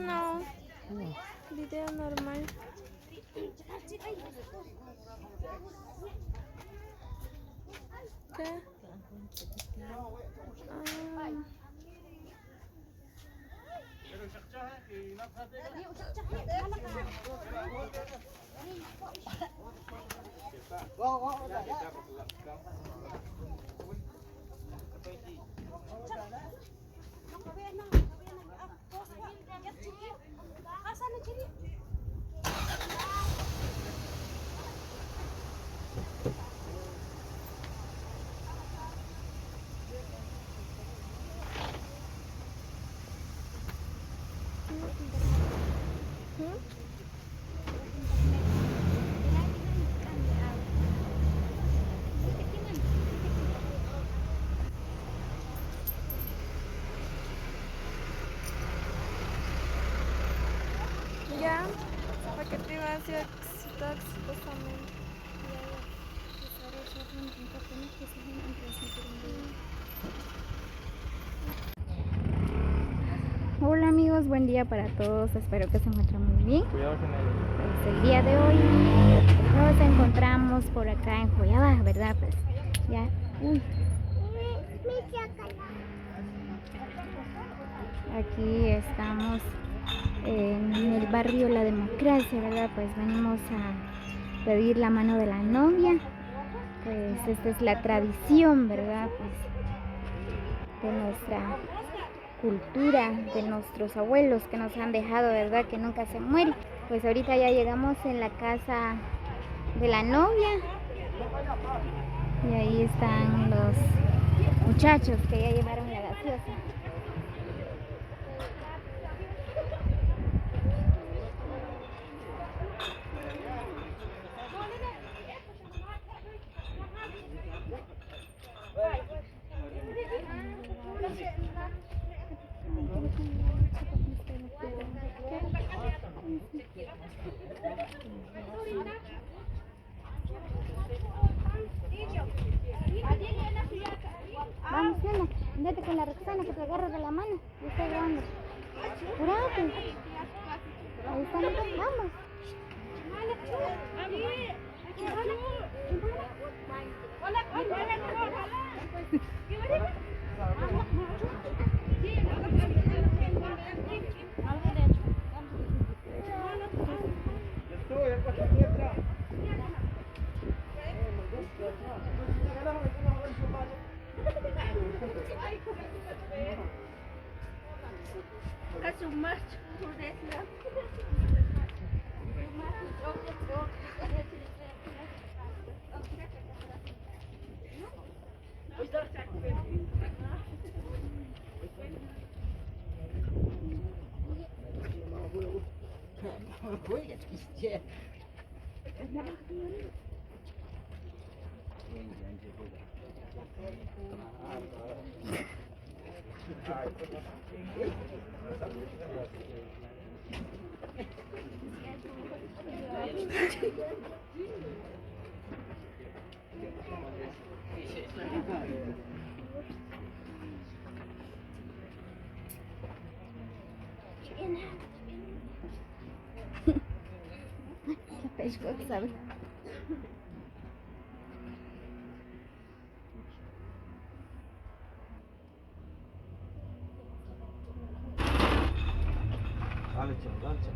No, video normal. ¿Qué? Ya, para que te vas a exitosamente. Hola amigos, buen día para todos, espero que se encuentren muy bien. Pues el día de hoy nos encontramos por acá en Joyaba, ¿verdad? Pues ya. Aquí estamos en el barrio La Democracia, ¿verdad? Pues venimos a pedir la mano de la novia. Pues esta es la tradición, ¿verdad? Pues de nuestra cultura, de nuestros abuelos que nos han dejado, ¿verdad? Que nunca se muere. Pues ahorita ya llegamos en la casa de la novia y ahí están los muchachos que ya llevaron la gaseosa. Vamos, nena, andate con la Roxana que te agarro de la mano. Yo estoy grabando. Apurate. Ahí están, vamos. Facebook, ¿sabes? Dale, chao, dale, chao.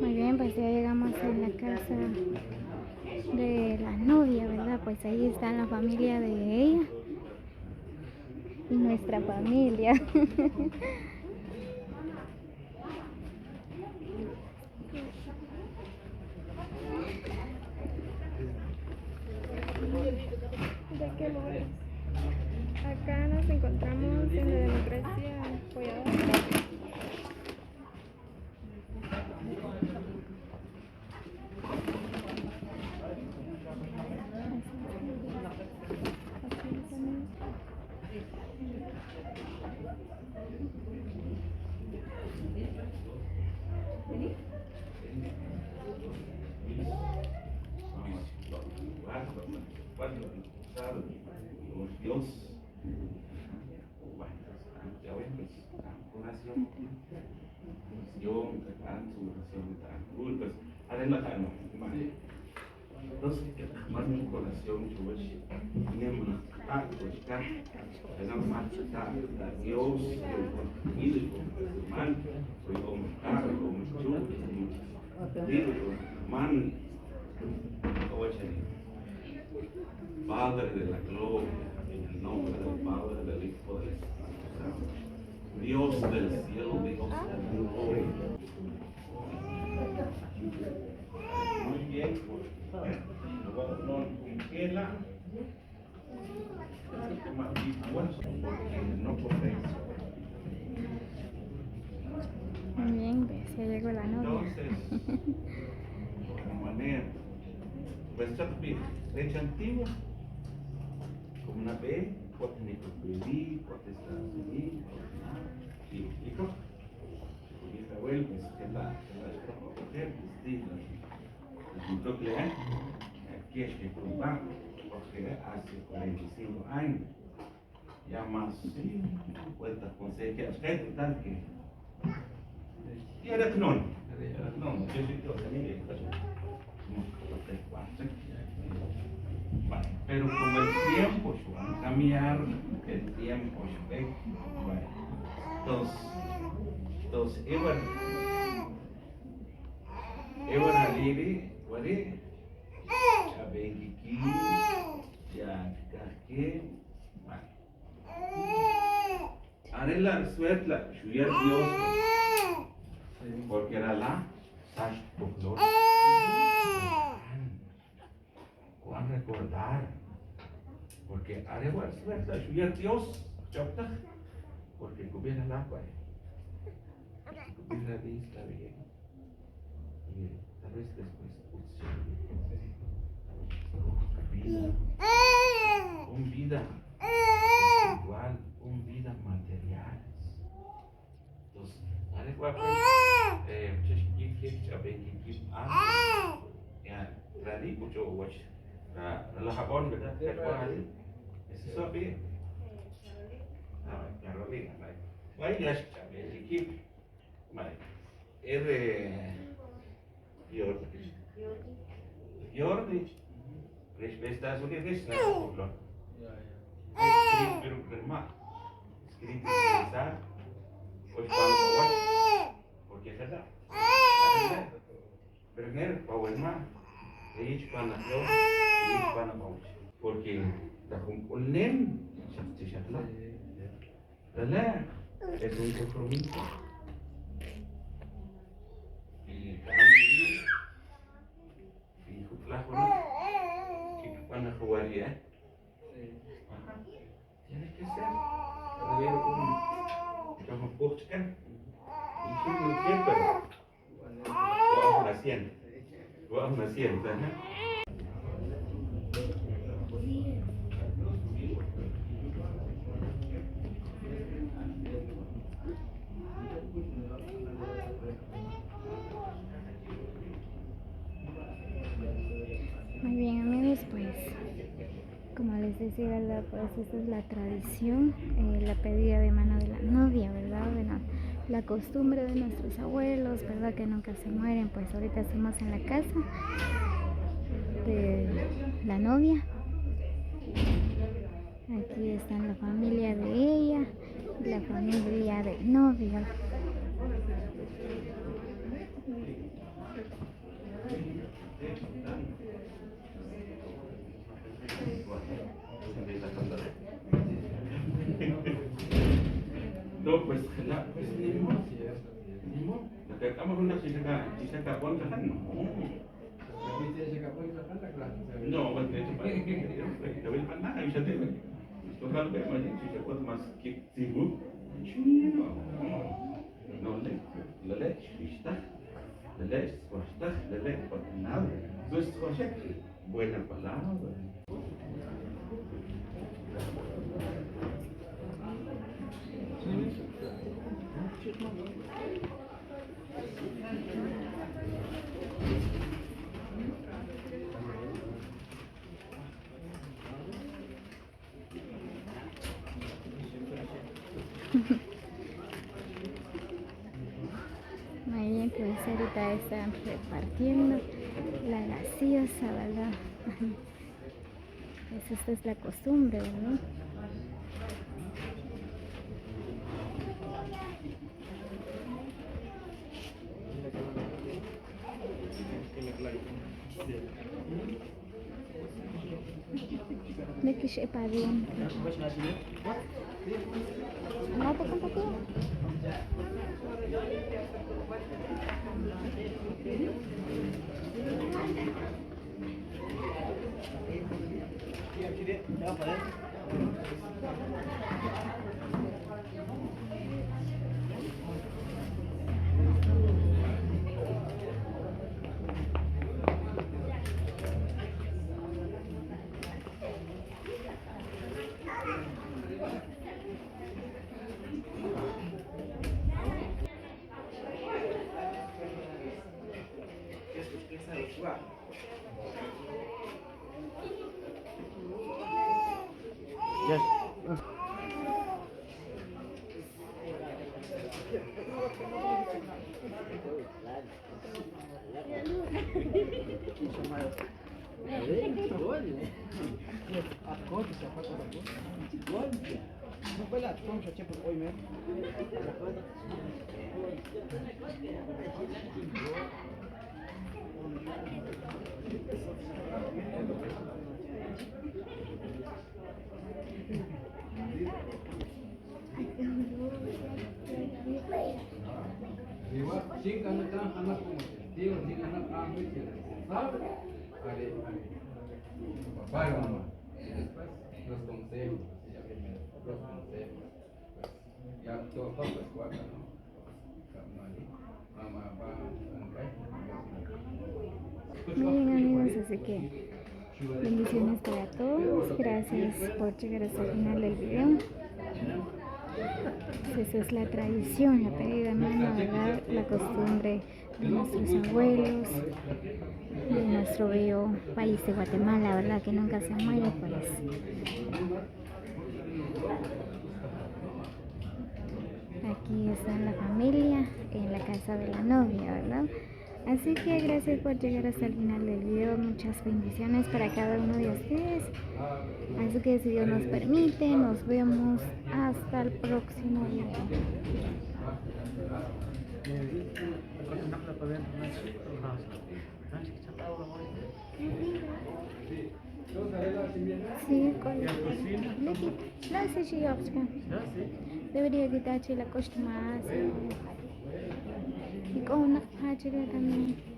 Muy bien, pues ya llegamos a la casa de la novia, ¿verdad? Pues ahí está la familia de ella y nuestra familia. ¿De qué lugar? Acá nos encontramos en la democracia apoyadora. Dios, bueno, ya ven, pues, oración, canto, oración, pues, adelante, no, entonces, más mi corazón, yo voy a miembro, Dios, yo con man, soy man, Padre de la gloria, en el nombre del Padre, del Hijo, del Espíritu Santo. Dios del cielo, Dios de la gloria. Muy bien, no queda. Porque no podéis. Muy bien, pues ya llegó la novia. Entonces, de manera, vuestra fecha antigua, como una vez, pode me pedir, pode estar allí, y explico. Y Israel, pues, que la mujer, pues, dice, aquí es que culpar, porque hace 45 años, ya más, 50 consejeros, gente, tal que, y era canon, yo soy todo, también, pero como el tiempo va a cambiar, el tiempo entonces Ewan Aliri, Wari, ya Benguiqui, ya Casque, haré la suerte, la Shuyar Dios, porque era la Sash Poklor. Cuán recordar, porque haré la suerte, la Shuyar Dios, Chopta, porque cubiera el agua, cubiera vista bien. Y tal vez después un vida espiritual, un vida material. Entonces, haré guapo, tadi mucho watch, la Japón, ¿verdad? Eso es bien. Claro, bien, vaya, ya está, bien, Jordi, está su que es la escribe pero más, escribe pensar, pues cuando porque es verdad, Berger, Pauelma, Eich Panaclo, Eich Panapauch. Porque un nen, ¿verdad? Es un compromiso. Y cambio, y jutlajo, que van a jugar ya. Tiene que ser. Haber un puchcan. Y tú siempre. Vamos haciendo, ¿eh? Muy bien amigos, pues como les decía, ¿verdad? Pues esta es la tradición, la pedida de mano de la novia, ¿verdad? Bueno, la costumbre de nuestros abuelos, ¿verdad? Que nunca se mueren. Pues ahorita estamos en la casa de la novia. Aquí están la familia de ella y la familia del novio. No, pues, ni modo. La que acabamos una chisaca ponga, no. No, bueno, de hecho, para ver para nada, ya te ves. Esto es algo que se puede más que tibu. No le, la leche, está. La leche, está, la leche, nada. Eso es cosa buena palabra. Muy bien, pues ahorita están repartiendo la gaseosa, ¿verdad? Pues esta es la costumbre, ¿verdad? ¿De qué se paga bien? ¿No te compartí? Yes. Papá y mamá. Y después los consejos. Ya primero, los consejos. Pues, ya todo, pues cuatro, ¿no? Mamá, papá, Muy bien amigos, así que bendiciones para todos. Gracias por llegar hasta el final del video. Pues esa es la tradición, la pedida de mano, ¿verdad? La costumbre de nuestros abuelos, de nuestro bello país de Guatemala, ¿verdad? Que nunca se muere, pues. Aquí está la familia en la casa de la novia, ¿verdad? Así que gracias por llegar hasta el final del video. Muchas bendiciones para cada uno de ustedes. Así que si Dios nos permite, nos vemos hasta el próximo video. Sí, con la sesiopska. Debería quitarse la costumbre. Y con una también.